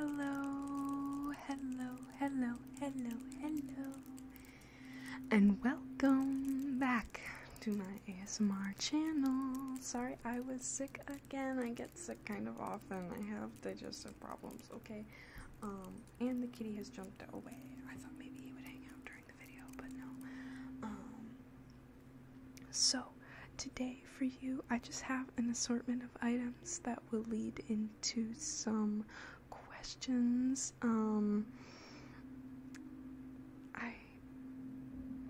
Hello, hello, hello, hello, hello, and welcome back to my ASMR channel. Sorry I was sick again. I get sick kind of often. I have digestive problems, okay? And the kitty has jumped away. I thought maybe he would hang out during the video, but no. So today for you, I just have an assortment of items that will lead into some questions. I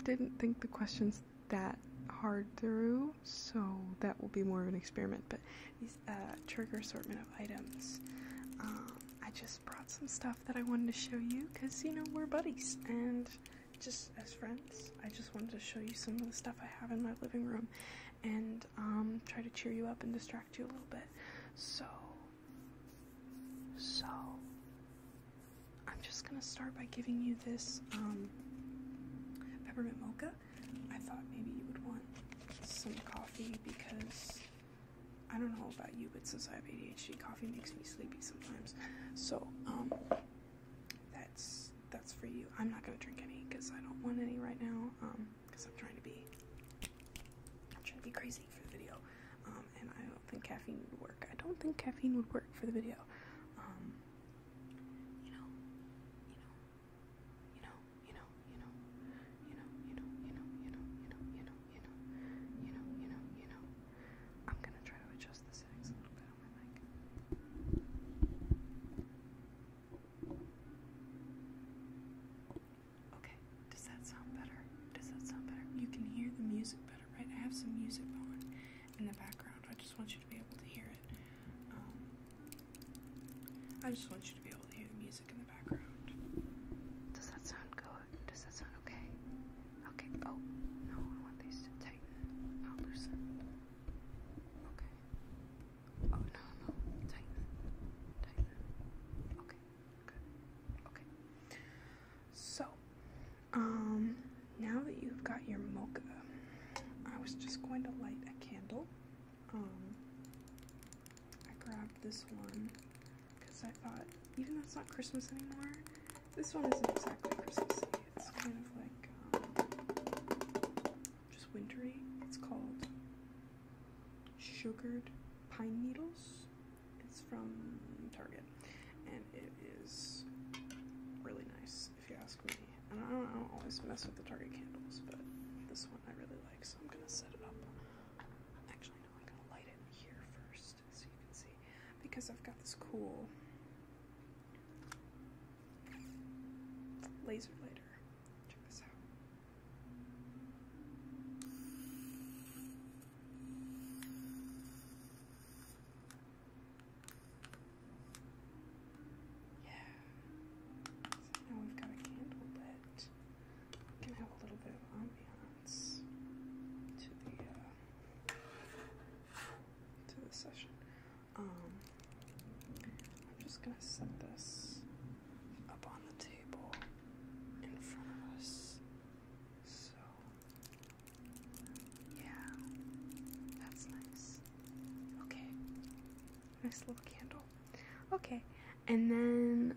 didn't think the questions that hard through, so that will be more of an experiment, but these trigger assortment of items. I just brought some stuff that I wanted to show you because, you know, we're buddies and just as friends. I just wanted to show you some of the stuff I have in my living room and try to cheer you up and distract you a little bit. So I'm just gonna start by giving you this peppermint mocha. I thought maybe you would want some coffee because I don't know about you, but since I have ADHD, coffee makes me sleepy sometimes. So that's for you. I'm not gonna drink any because I don't want any right now. Because I'm trying to be crazy for the video. And I don't think caffeine would work. I don't think caffeine would work for the video. I'm gonna try to adjust the settings a little bit on my mic. Okay, does that sound better? Does that sound better? You can hear the music better, right? I have some music on in the background. I just want you to be able to hear it. I just want you to be able to hear the music in the background. Does that sound good? Does that sound okay? Okay. Oh, no, I want these to tighten, not loosen. Okay. Oh, no. Tighten. Okay, good. Okay. So, now that you've got your mocha, I was just going to light a candle. I grabbed this one because I thought, even though it's not Christmas anymore, this one isn't exactly Christmassy. It's kind of like, just wintry. It's called Sugared Pine Needles. It's from Target, and it is really nice, if you ask me. And I don't always mess with the Target candles, but this one I really like, so I'm gonna set it up. Actually, no, I'm gonna light it here first, so you can see, because I've got this cool laser lighter. Check this out. Yeah. So now we've got a candle lit. We can have a little bit of ambiance to the session. I'm just gonna set this up on the table in front of us. So yeah, that's nice. Okay, nice little candle. Okay, and then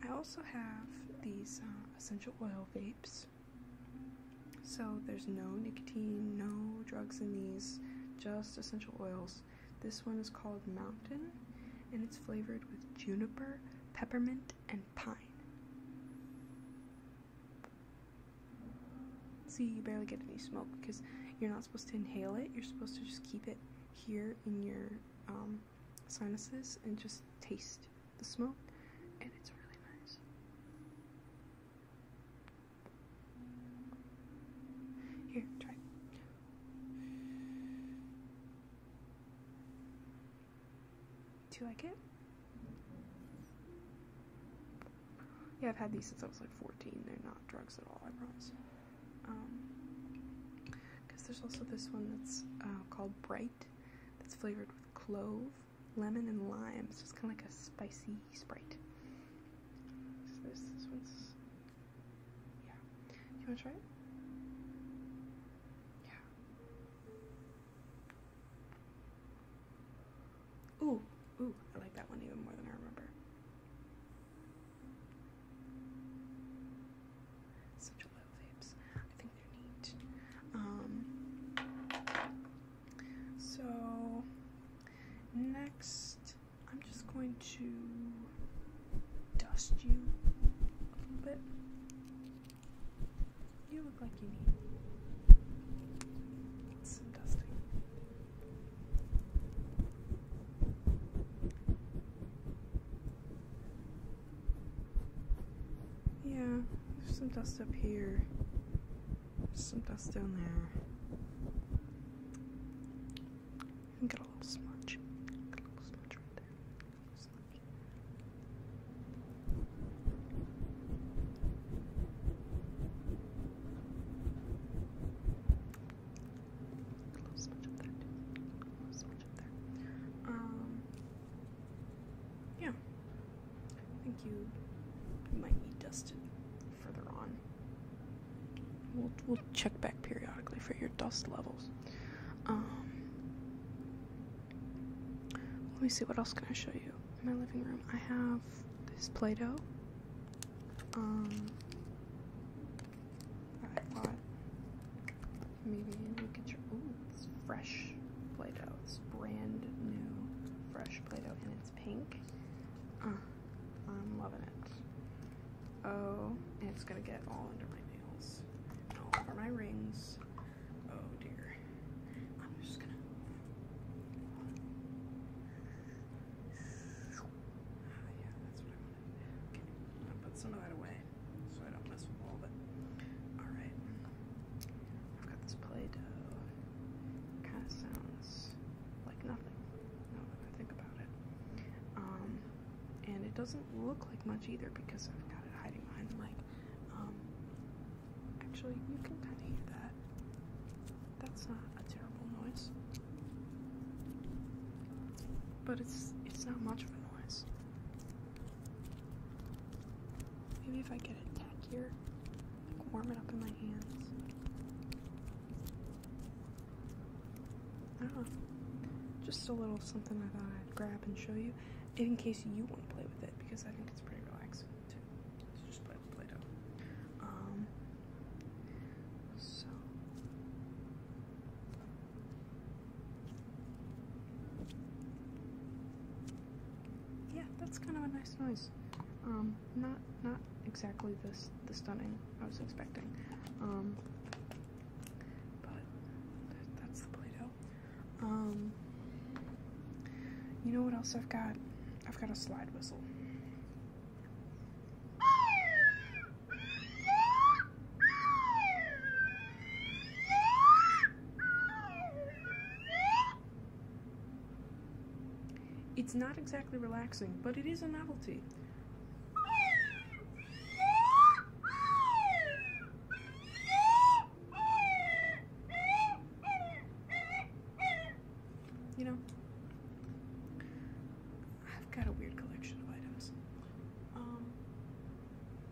I also have these essential oil vapes. So there's no nicotine, no drugs in these, just essential oils. This one is called Mountain, and it's flavored with juniper, peppermint, and pine. See, you barely get any smoke because you're not supposed to inhale it. You're supposed to just keep it here in your sinuses and just taste the smoke, and it's really nice. Here, try it. Do you like it? Yeah, I've had these since I was like 14. They're not drugs at all, I promise. Because there's also this one that's called Bright, that's flavored with clove, lemon, and lime. So it's kind of like a spicy Sprite. This one's, yeah. You want to try it? Yeah. Ooh, Ooh, I like that one even more than I remember. Such a low vapes. I think they're neat. So next, I'm just going to dust you a little bit. You look like you need some dusting. Yeah, there's some dust up here. There's some dust down there. And got a little smudge. Got a little smudge right there. A little smudge. A little smudge up there too. A little smudge up there. Yeah. I think you might need dusted further on. We'll check back periodically for your dust levels. Let me see, what else can I show you? In my living room, I have this Play-Doh. I thought maybe look at your, ooh, it's fresh Play-Doh. It's brand new, fresh Play-Doh, and it's pink. I'm loving it. Oh, and it's gonna get all under my nails, and all over my rings. Oh dear. I'm just gonna. Yeah, that's what I wanted. Okay, I'm gonna put some of that away so I don't mess with all of it. Alright. I've got this Play-Doh. Kind of sounds like nothing now that I think about it. And it doesn't look like much either because I've got it hiding behind the mic. Actually, you can kind of hear that. That's not a terrible noise. But it's not much of a noise. Maybe if I get it tackier, like warm it up in my hands. I don't know. Just a little something I thought I'd grab and show you, in case you want to play with it, because I think it's pretty relaxing too. So just play with Play-Doh. So yeah, that's kind of a nice noise. Not exactly the stunning I was expecting. But that's the Play-Doh. You know what else I've got? I've got a slide whistle. It's not exactly relaxing, but it is a novelty. You know, I've got a weird collection of items.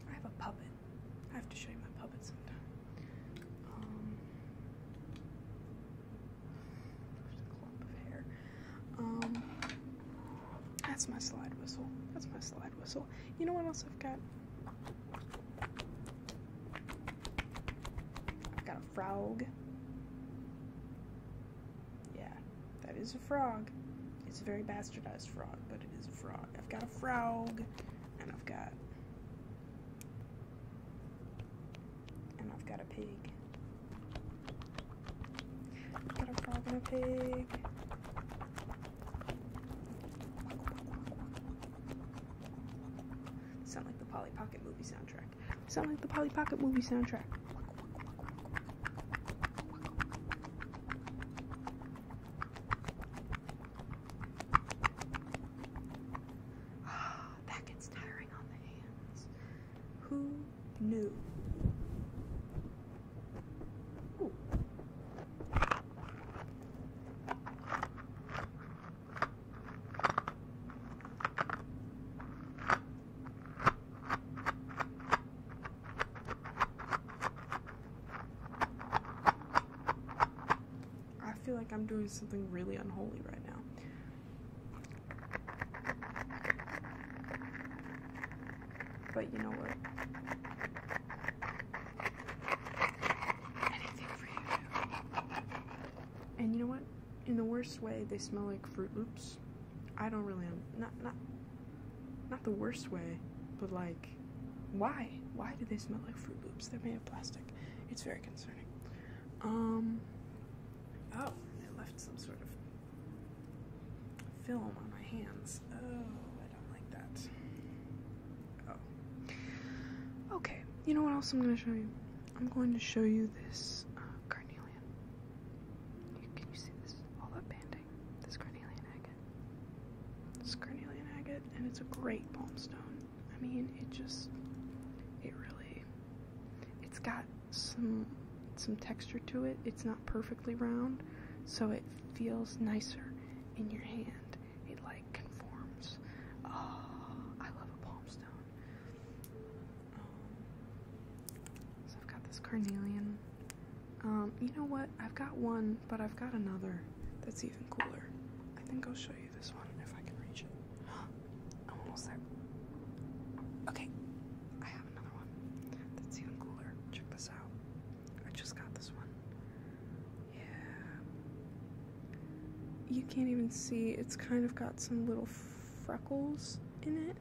I have a puppet. I have to show you my puppet sometime. There's a clump of hair. That's my slide whistle. That's my slide whistle. You know what else I've got? I've got a frog. Yeah, that is a frog. It's a very bastardized frog, but it is a frog. I've got a frog, and I've got a pig. I've got a frog and a pig. Sound like the Polly Pocket movie soundtrack. Sound like the Polly Pocket movie soundtrack. That gets tiring on the hands. Who knew? Ooh. I feel like I'm doing something really unholy right now. But you know what? Anything for you. And you know what? In the worst way, they smell like Fruit Loops. I don't really, not the worst way, but like, why? Why do they smell like Fruit Loops? They're made of plastic. It's very concerning. Oh, I left some sort of film on my hands. Oh, I don't like that. Oh. Okay, you know what else I'm going to show you? I'm going to show you this carnelian. Can you see this? All that banding. This carnelian agate. This carnelian agate, and it's a great palm stone. I mean, it's got some texture to it. It's not perfectly round, so it feels nicer in your hand. It like conforms. Oh, I love a palm stone. So I've got this carnelian. You know what? I've got one, but I've got another that's even cooler. I think I'll show you this one if I can reach it. I'm almost there. Okay, I have another one that's even cooler. Check this out. I just got this one. Yeah. You can't even see. It's kind of got some little freckles in it.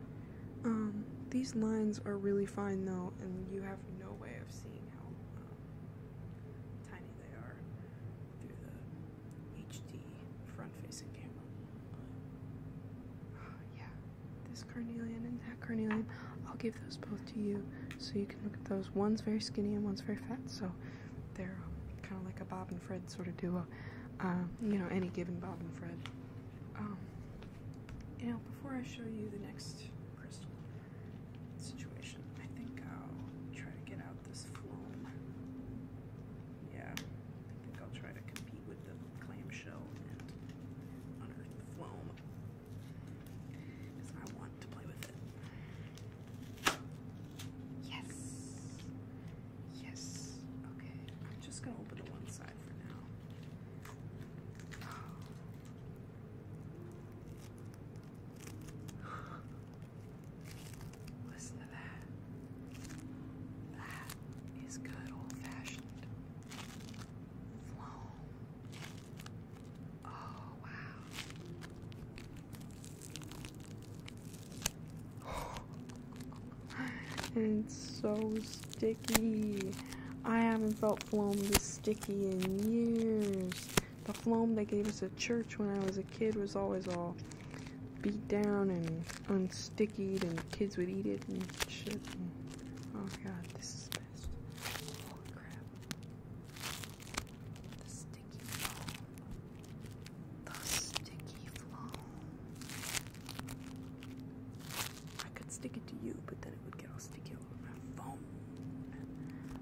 These lines are really fine though, and you have no way of seeing how tiny they are through the HD front-facing camera. Yeah, this carnelian and that carnelian, I'll give those both to you so you can look at those. One's very skinny and one's very fat, so they're kind of like a Bob and Fred sort of duo. You know, any given Bob and Fred. You know, before I show you the next crystal situation, I think I'll try to get out this phloem. Yeah, I think I'll try to compete with the clamshell and unearth the phloem, because I want to play with it. Yes! Yes! Okay, I'm just gonna open the one side for now. Listen to that. That is good old-fashioned phloem. Oh, wow. And it's so sticky. I haven't felt phloem this sticky in years. The phloem they gave us at church when I was a kid was always all beat down and unstickied, and kids would eat it and shit. And, oh god, this is the best. Holy crap. The sticky phloem. The sticky phloem. I could stick it to you, but then it would get all sticky all over my phone.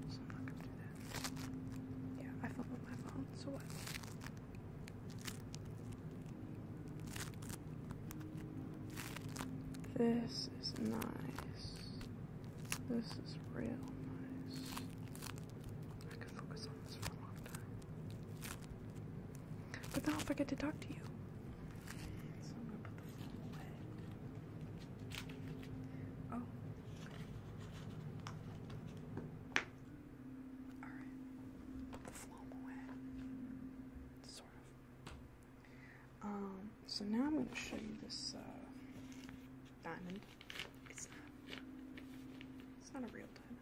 So I'm not gonna do that. Yeah, I film with my phone, so what? This is nice. This is real nice. I could focus on this for a long time. But then I'll forget to talk to you. So I'm gonna put the phone away. Oh. Alright. Put the phone away. Sort of. So now I'm gonna show you this diamond. It's not a real diamond,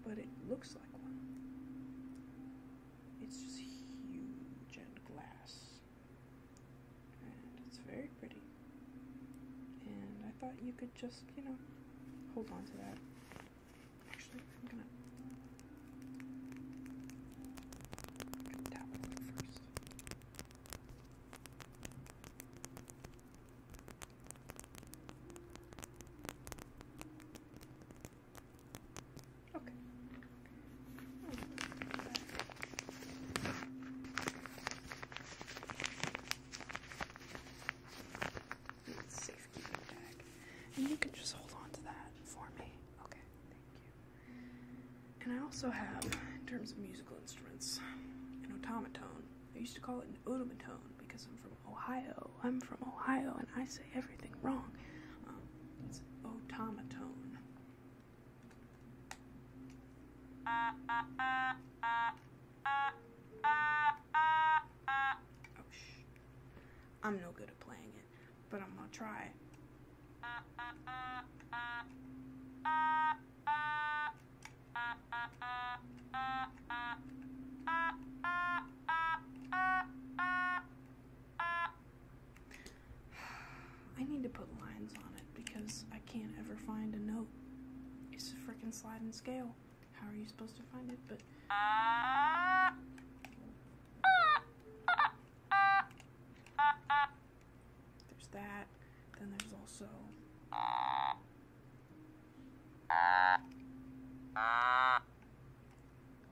but it looks like one. It's just huge and glass, and it's very pretty. And I thought you could just, you know, hold on to that. Actually, I'm gonna tap it first. Okay. It's safekeeping tag. And you can just hold on to that for me. Okay, thank you. And I also have, in terms of musical instruments, an automaton. I used to call it an automaton because I'm from Ohio. And I say everything wrong. It's automaton. Oh, shh. I'm no good at playing it, but I'm gonna try. I need to put lines on it because I can't ever find a note. It's a frickin' sliding scale. How are you supposed to find it? But there's that. Then there's also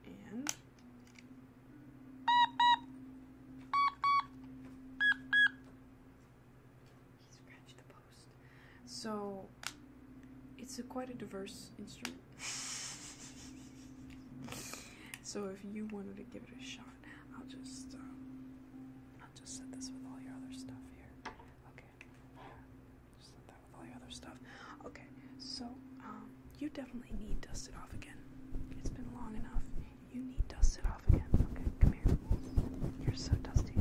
and he scratched the post. So it's quite a diverse instrument. So if you wanted to give it a shot, I'll just set this with all your other stuff here. Okay, just set that with all your other stuff. Okay, so you definitely need to dust it off again. It's been long enough. You need to dust it off again. Okay, come here. You're so dusty.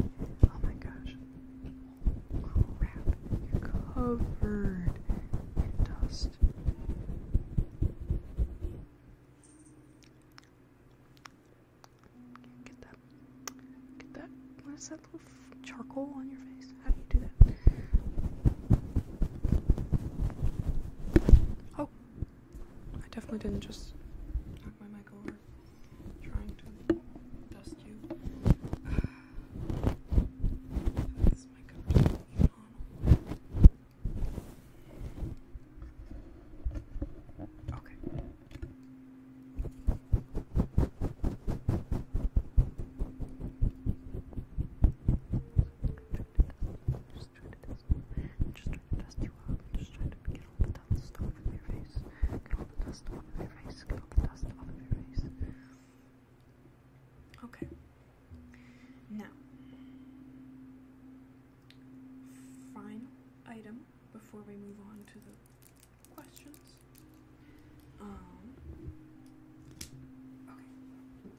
Oh my gosh. Oh, crap. You're covered in dust. Get that. What is that little charcoal on your face? How do you do that? Oh, I definitely didn't just knock my mic over trying to dust you. This mic cover's not even on. Okay. Just trying to dust you up. Just trying to get all the dust off of your face. Get all the dust off of your face. Get all the dust off of your face. Okay. Now, final item before we move on to the questions. Okay. Move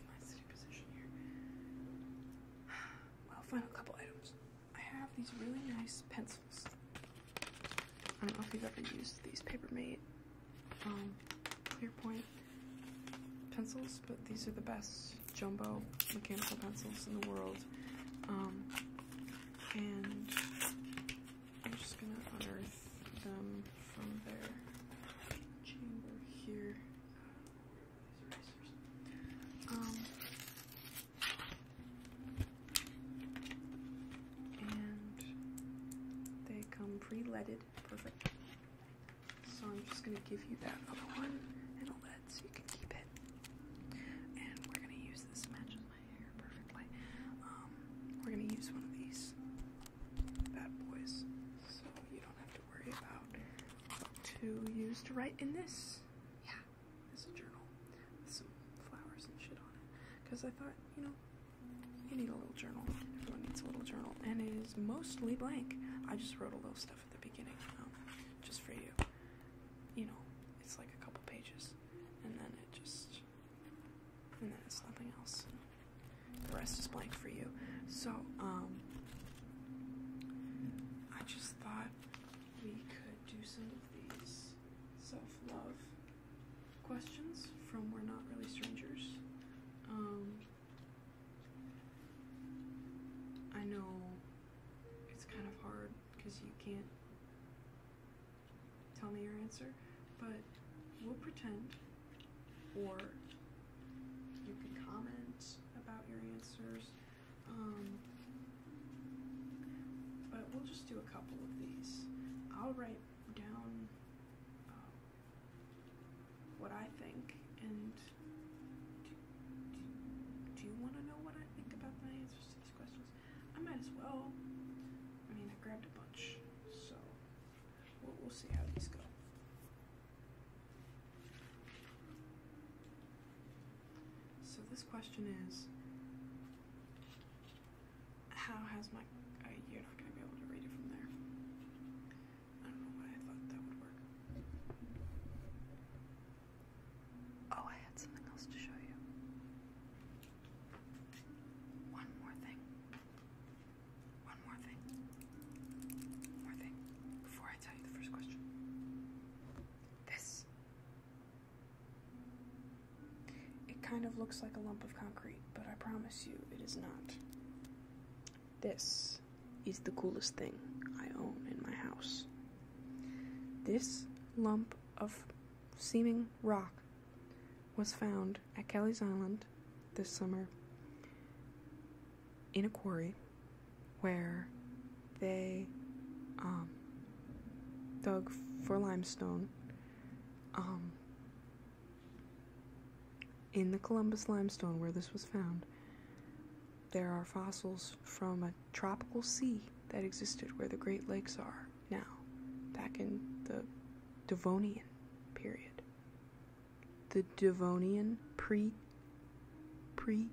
my sitting position here. Well, final couple items. I have these really nice pencils. I don't know if you've ever used these Papermate clear point pencils, but these are the best jumbo mechanical pencils in the world. And I'm just gonna unearth them from their chamber here. And they come pre-leaded, perfect. So I'm just gonna give you that other one and a lead so you can keep it. And we're gonna use this, matches my hair perfectly. We're gonna use one of these bad boys, so you don't have to worry about what to use to write in this. Yeah, it's a journal with some flowers and shit on it. Because I thought, you know, you need a little journal. Everyone needs a little journal, and it is mostly blank. I just wrote a little stuff at the beginning, just for you. You know, it's like a couple pages, and then it's nothing else. The rest is blank for you. So, I just thought we could do some of these self-love questions from We're Not Really Strangers. I know it's kind of hard because you can't tell me your answer, but we'll pretend, or you can comment about your answers, but we'll just do a couple of these. I'll write down what I think, and do you want to know what I think about my answers to these questions? I might as well. I mean, I grabbed a bunch, so we'll see how these go. So this question is, how has my... you're not going to be able to read it from there. I don't know why I thought that would work. I tell you the first question. This. It kind of looks like a lump of concrete, but I promise you it is not. This is the coolest thing I own in my house. This lump of seeming rock was found at Kelly's Island this summer in a quarry where they dug for limestone. In the Columbus limestone where this was found, there are fossils from a tropical sea that existed where the Great Lakes are now, back in the Devonian period. The Devonian pre-Cambrian?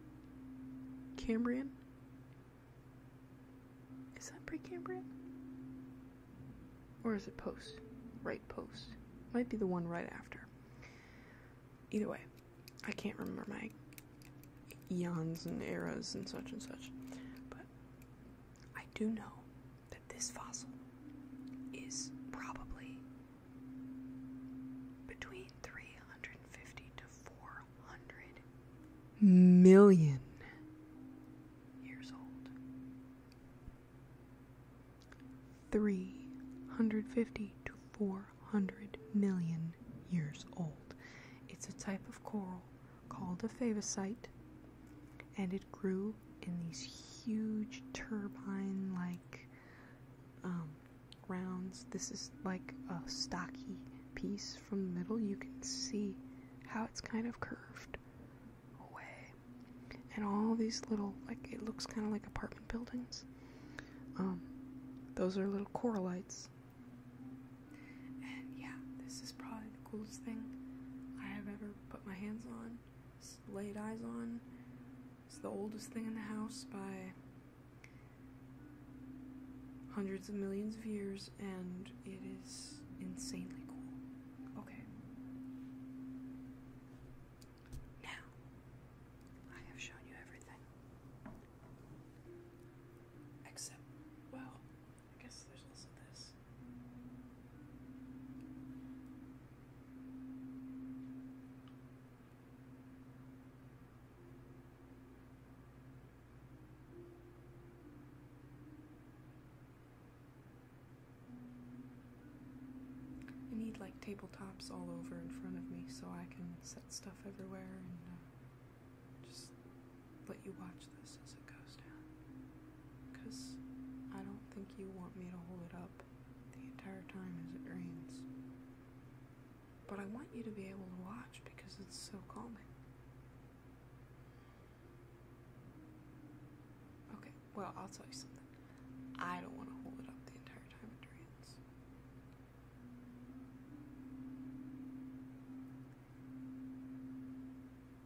Is that pre-Cambrian? Or is it post? Right post. Might be the one right after. Either way, I can't remember my eons and eras and such, but I do know that this fossil is probably between 350 to 400 million years old. 350 to 400 million years old. It's a type of coral called a favicite, and it grew in these huge turbine-like rounds. This is like a stocky piece from the middle. You can see how it's kind of curved away, and all these little, like, it looks kind of like apartment buildings. Those are little coralites. And yeah, this is probably the coolest thing I have ever put my hands on, laid eyes on. It's the oldest thing in the house by hundreds of millions of years, and it is insanely cool. Okay. Now, I have shown you everything. Except, well, I guess there's also this. I need like tabletops all over in front of me so I can set stuff everywhere and just let you watch this as it goes down. Because I don't think you want me to hold it up the entire time as it rains. But I want you to be able to watch because it's so calming. Okay, well, I'll tell you something. I don't want to hold it up the entire time it rains.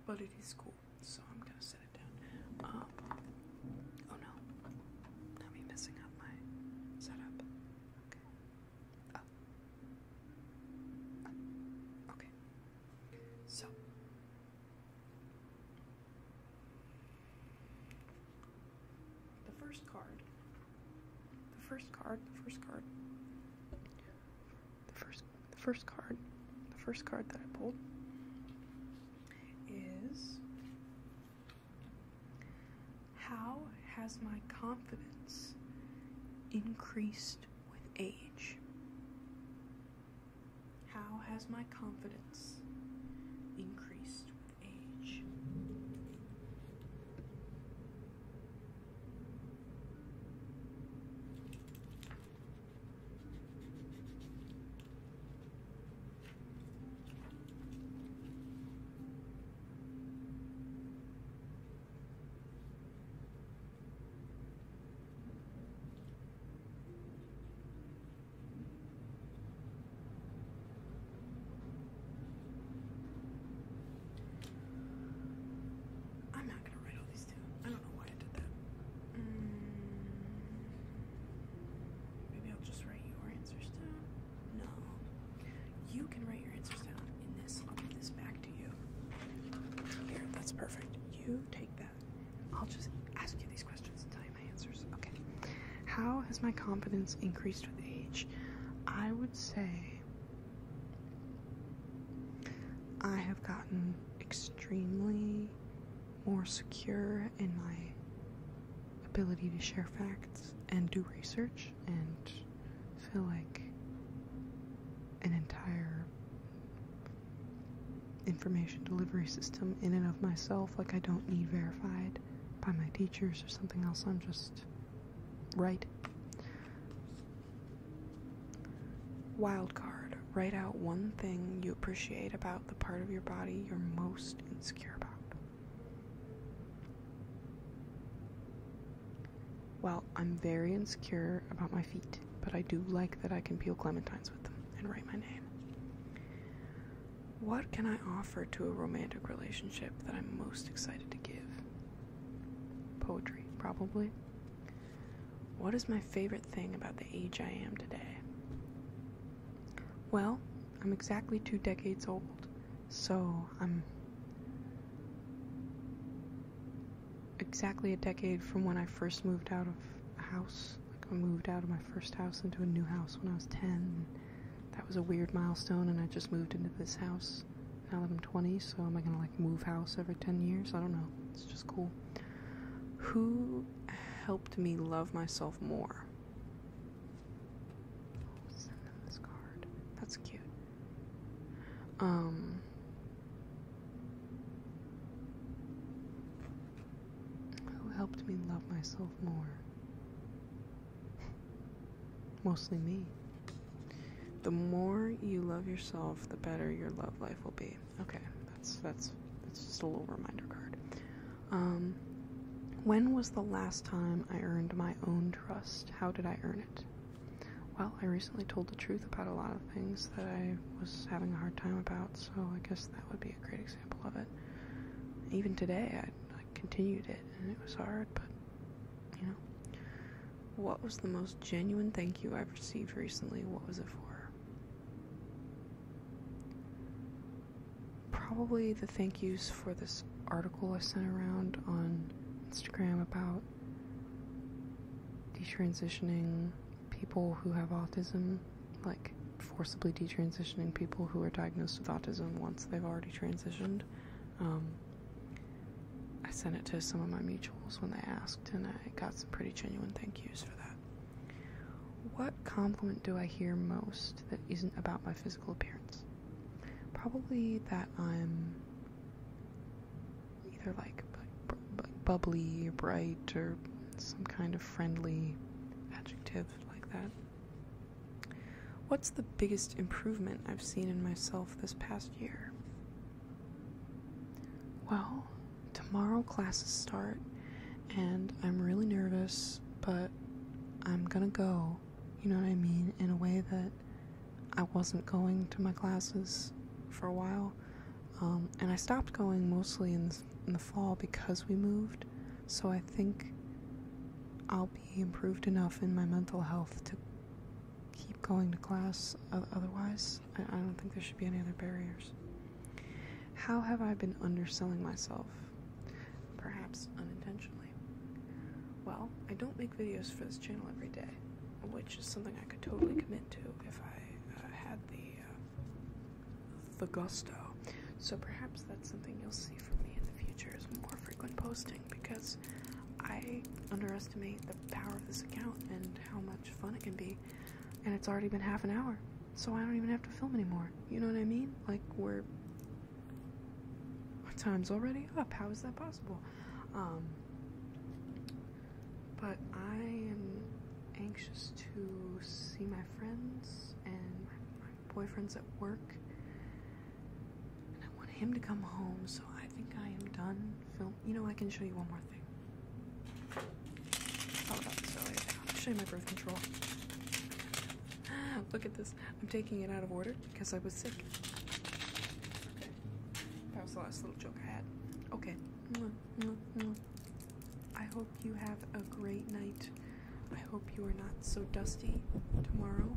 But it is cool, so I'm gonna set it down. Oh no. Not me messing up my setup. Okay. Okay. So. The first card that I pulled is, how has my confidence increased with age? How has my confidence increased with age? I'm not gonna write all these down. I don't know why I did that. Maybe I'll just write your answers down. No. You can write your answers down in this. I'll give this back to you. Here, that's perfect. You take that. I'll just ask you these questions and tell you my answers. Okay. How has my confidence increased with age? I would say I have gotten extremely more secure in my ability to share facts and do research and feel like an entire information delivery system in and of myself. Like, I don't need verified by my teachers or something else. I'm just right. Wild card. Write out one thing you appreciate about the part of your body you're most insecure about. Well, I'm very insecure about my feet, but I do like that I can peel clementines with them and write my name. What can I offer to a romantic relationship that I'm most excited to give? Poetry, probably. What is my favorite thing about the age I am today? Well, I'm exactly 2 decades old, so I'm exactly a decade from when I first moved out of a house. Like, I moved out of my first house into a new house when I was 10. And that was a weird milestone, and I just moved into this house now that I'm 20, so am I gonna, like, move house every 10 years? I don't know. It's just cool. Who helped me love myself more? I'll send them this card. That's cute. Who helped me love myself more? Mostly me. The more you love yourself, the better your love life will be. Okay, that's just a little reminder card. When was the last time I earned my own trust? How did I earn it? Well, I recently told the truth about a lot of things that I was having a hard time about, so I guess that would be a great example of it. Even today, I continued it, and it was hard, but, you know. What was the most genuine thank you I've received recently? What was it for? Probably the thank yous for this article I sent around on Instagram about detransitioning people who have autism, like forcibly detransitioning people who are diagnosed with autism once they've already transitioned. I sent it to some of my mutuals when they asked, and I got some pretty genuine thank yous for that. What compliment do I hear most that isn't about my physical appearance? Probably that I'm either like bubbly or bright or some kind of friendly adjective like that. What's the biggest improvement I've seen in myself this past year? Well, tomorrow classes start, and I'm really nervous, but I'm gonna go, you know what I mean, in a way that I wasn't going to my classes for a while, and I stopped going mostly in the fall because we moved, so I think I'll be improved enough in my mental health to keep going to class. Otherwise, I don't think there should be any other barriers. How have I been underselling myself? Perhaps unintentionally. Well, I don't make videos for this channel every day, which is something I could totally commit to if I had the gusto. So perhaps that's something you'll see from me in the future, is more frequent posting, because I underestimate the power of this account and how much fun it can be, and it's already been half an hour, so I don't even have to film anymore. You know what I mean? Like, what time's already up? How is that possible? But I am anxious to see my friends and my boyfriend's at work, and I want him to come home, so I think I am done film. You know, I can show you one more thing. I thought about this earlier. I'll show you my birth control. Look at this. I'm taking it out of order because I was sick. Okay. That was the last little joke I had. Okay. I hope you have a great night. I hope you are not so dusty tomorrow.